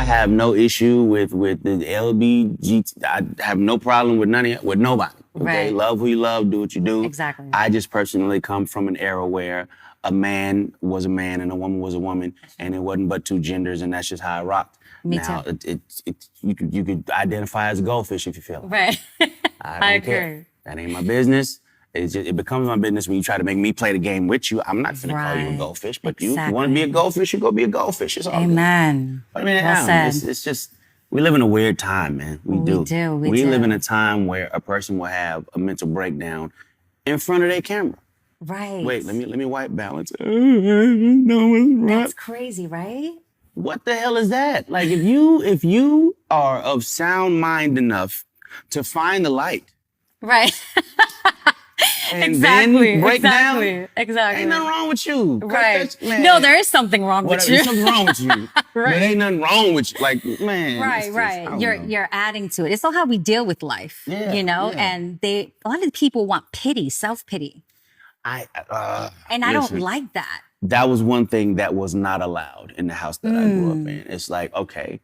I have no issue with the LBGT. I have no problem with with nobody. Okay, Right. love who you love, do what you do. Exactly. I just personally come from an era where a man was a man and a woman was a woman, and it wasn't but two genders, and that's just how I rocked. Me now, too. you could identify as a goldfish if you feel like. Right. I don't care. That ain't my business. It becomes my business when you try to make me play the game with you. I'm not gonna call you a Right. goldfish, but Exactly. you want to be a goldfish, you go be a goldfish. It's all good. Amen. I mean, Well said. it's just, we live in a weird time, man. We do. We live do. in a time where a person will have a mental breakdown in front of their camera. Right. Wait, let me wipe balance. No one's right. That's crazy, right? What the hell is that? Like, if you are of sound mind enough to find the light Right. and Exactly. then break down, Exactly. ain't nothing wrong with you. Right. Man. No, there is something wrong with Whatever, you. there's something wrong with you. Right. There ain't nothing wrong with you. Like, man. Right, it's just, right. I don't You're know. you're adding to it. It's all how we deal with life. Yeah, You know, yeah. and a lot of the people want pity, self-pity. I And listen, I don't like that. that was one thing that was not allowed in the house that I grew up in. It's like, okay,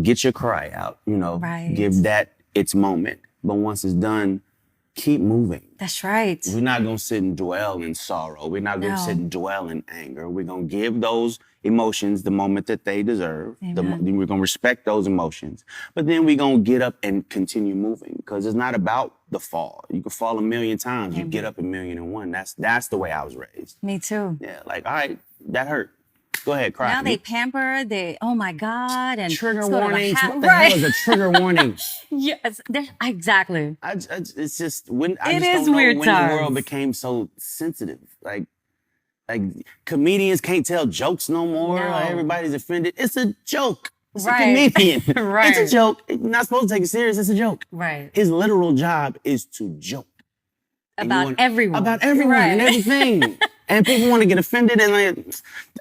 get your cry out, Right. give that its moment. But once it's done, keep moving. That's right. We're not going to sit and dwell in sorrow. We're not going to No. sit and dwell in anger. We're going to give those emotions the moment that they deserve. Amen. We're going to respect those emotions. But then we're going to get up and continue moving, because it's not about the fall. You can fall a million times. You get up a million and one. That's the way I was raised. Me too. Yeah, like, all right, that hurt. Go ahead, cry. Now they pamper, oh my God, and Trigger let's go to the warnings. ha- What the right. hell is a trigger warning? Yes, exactly. It's just when I It just is don't know weird when times. the world became so sensitive. Like comedians can't tell jokes no more. No. Like, everybody's offended. It's a joke. It's Right. a comedian. Right. It's a joke. You're not supposed to take it serious. It's a joke. Right. His literal job is to joke. And you About want- everyone. About everyone Right. and everything. And people want to get offended and like,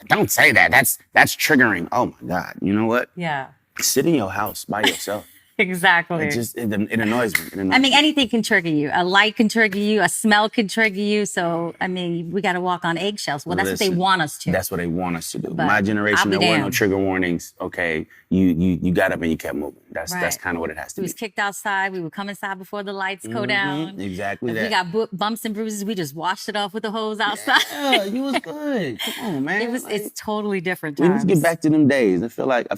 don't say that. That's triggering. Oh my God. You know what? Yeah, Sit in your house by yourself. exactly. It annoys me. It annoys I mean, me. anything can trigger you. A light can trigger you. A smell can trigger you. So, I mean, we got to walk on eggshells. Well, that's what Listen, they want us to. That's what they want us to do. But My I'll generation, be there were no damned. trigger warnings. Okay, you got up and you kept moving. That's Right. kind of what it has to We be. was kicked outside. We would come inside before the lights go down. Exactly If that. we got bumps and bruises, we just washed it off with the hose outside. Yeah, you was good. Come on, man. It's totally different We need times. to get back to them days. I feel like I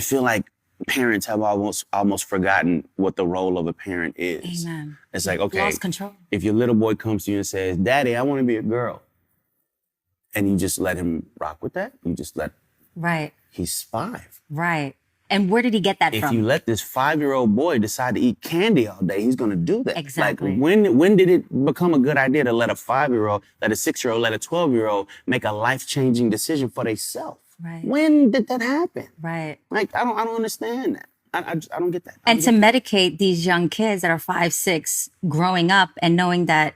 feel like parents have almost forgotten what the role of a parent is. Amen. It's like, okay, Lost control. if your little boy comes to you and says, "Daddy, I want to be a girl," and you just let him rock with that, Right, he's 5. right. And where did he get that If from? you let this 5-year-old boy decide to eat candy all day, he's gonna do that. Exactly. Like, when did it become a good idea to let a 5-year-old, let a 6-year-old, let a 12-year-old make a life-changing decision for themselves? Right. When did that happen? Right. Like, I don't understand that. I don't get that. I And don't to get medicate these young kids that are 5, 6, growing up and knowing that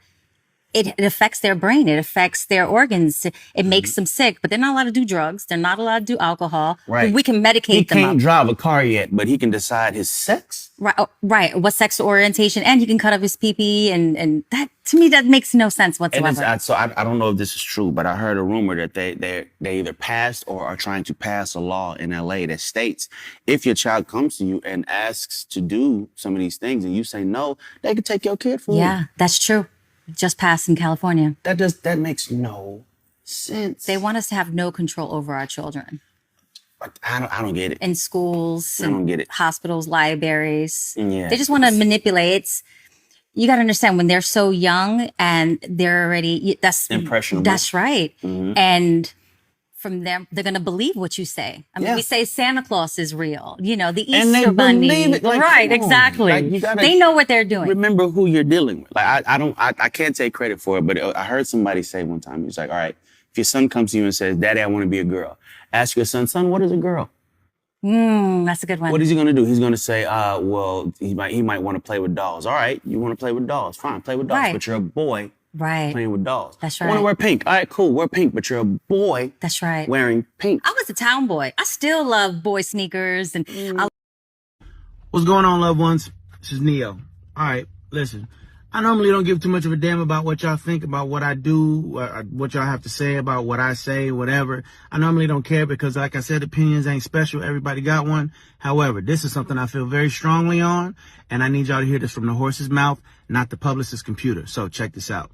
it affects their brain, it affects their organs, it Mm-hmm. makes them sick, but they're not allowed to do drugs. They're not allowed to do alcohol. Right. But we can that. He medicate them can't up. drive a car yet, but he can decide his sex. Right, right. What sexual orientation, and he can cut off his pee-pee, and that, to me, that makes no sense And whatsoever. I don't know if this is true, but I heard a rumor that they either passed or are trying to pass a law in LA that states if your child comes to you and asks to do some of these things and you say no, they could take your kid from you. Yeah, that's true. Just passed in California. That makes no sense. They want us to have no control over our children I don't get it. in schools, I don't in get it. hospitals, libraries. Yeah, They just want to manipulate. You got to understand when they're so young and they're already that's Impressionable. That's right. Mm-hmm. And from them, they're going to believe what you say. I mean, Yeah. we say Santa Claus is real. The And they Easter Bunny. believe it. Like, right, come on. exactly. Like, you gotta they know what they're doing. Remember who you're dealing with. Like I can't take credit for it, but I heard somebody say one time, he's like, all right, if your son comes to you and says, "Daddy, I want to be a girl," ask your son, what is a girl? That's a good one. What is he gonna do? He's gonna say, well, he might want to play with dolls. All right, you want to play with dolls? Fine, play with dolls. Right. But you're a boy Right. playing with dolls. That's I want to right. wear pink. All right, cool, wear pink. But you're a boy That's right. wearing pink. I was a town boy. I still love boy sneakers and What's going on, loved ones? This is Neo. All right, listen. I normally don't give too much of a damn about what y'all think about what I do, what y'all have to say about what I say, whatever. I normally don't care because, like I said, opinions ain't special. Everybody got one. However, this is something I feel very strongly on, and I need y'all to hear this from the horse's mouth, not the publicist's computer. So check this out.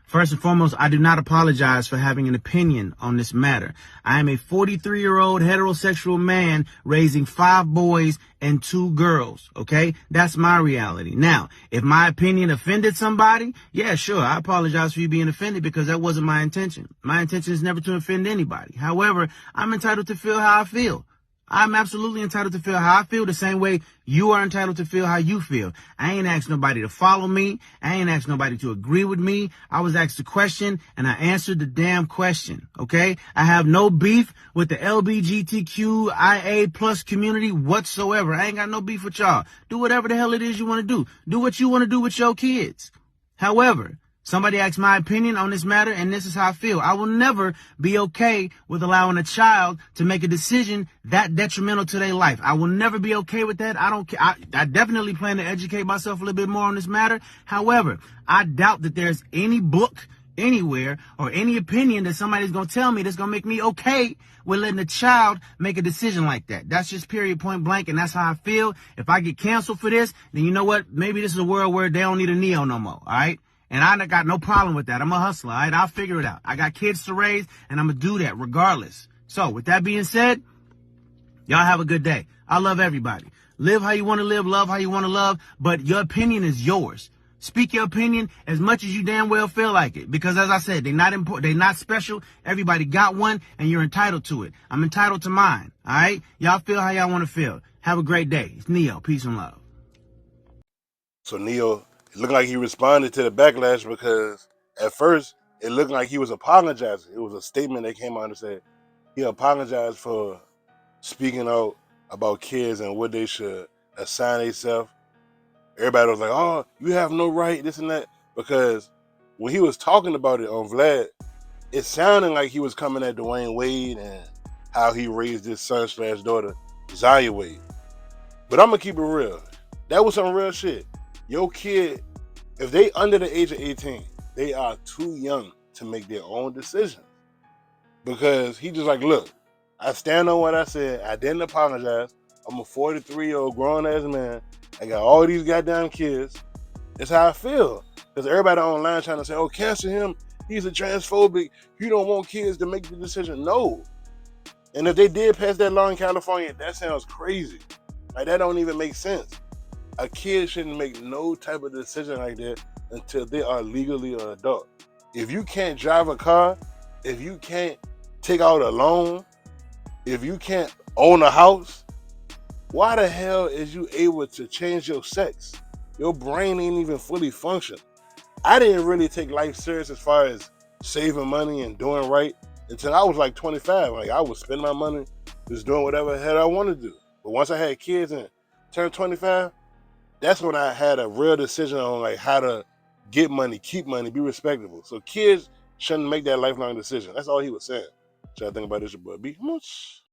First and foremost, I do not apologize for having an opinion on this matter. I am a 43-year-old heterosexual man raising 5 boys and 2 girls, okay? That's my reality. Now, if my opinion offended somebody, yeah, sure, I apologize for you being offended because that wasn't my intention. My intention is never to offend anybody. However, I'm entitled to feel how I feel. I'm absolutely entitled to feel how I feel the same way you are entitled to feel how you feel. I ain't asked nobody to follow me. I ain't asked nobody to agree with me. I was asked a question and I answered the damn question, okay? I have no beef with the LGBTQIA plus community whatsoever. I ain't got no beef with y'all. Do whatever the hell it is you want to do. Do what you want to do with your kids. However, somebody asked my opinion on this matter, and this is how I feel. I will never be okay with allowing a child to make a decision that detrimental to their life. I will never be okay with that. I don't care. I definitely plan to educate myself a little bit more on this matter. However, I doubt that there's any book anywhere or any opinion that somebody's going to tell me that's going to make me okay with letting a child make a decision like that. That's just period, point blank, and that's how I feel. If I get canceled for this, then you know what? Maybe this is a world where they don't need a Neo no more, all right? And I got no problem with that. I'm a hustler, all right? I'll figure it out. I got kids to raise, and I'm going to do that regardless. So with that being said, y'all have a good day. I love everybody. Live how you want to live, love how you want to love, but your opinion is yours. Speak your opinion as much as you damn well feel like it. Because as I said, they're not important, they're not special. Everybody got one, and you're entitled to it. I'm entitled to mine, all right? Y'all feel how y'all want to feel. Have a great day. It's Neo. Peace and love. So Neo, it looked like he responded to the backlash because at first it looked like he was apologizing. It was a statement that came out and said he apologized for speaking out about kids and what they should assign themselves. Everybody was like, "Oh, you have no right," this and that. Because when he was talking about it on Vlad, it sounded like he was coming at Dwayne Wade and how he raised his son/daughter, Zaya Wade. But I'm gonna keep it real. That was some real shit. Your kid, if they under the age of 18, they are too young to make their own decisions. Because he just like, look, I stand on what I said. I didn't apologize. I'm a 43-year-old grown-ass man. I got all these goddamn kids. That's how I feel. Because everybody online trying to say, oh, cancel him. He's a transphobic. You don't want kids to make the decision. No. And if they did pass that law in California, that sounds crazy. Like, that don't even make sense. A kid shouldn't make no type of decision like that until they are legally an adult. If you can't drive a car, if you can't take out a loan, if you can't own a house, why the hell is you able to change your sex? Your brain ain't even fully functioned. I didn't really take life serious as far as saving money and doing right until I was like 25. Like, I was spending my money just doing whatever the hell I wanted to do. But once I had kids and turned 25, that's when I had a real decision on like how to get money, keep money, be respectable. So kids shouldn't make that lifelong decision. That's all he was saying. Should I think about this, your boy B? Much.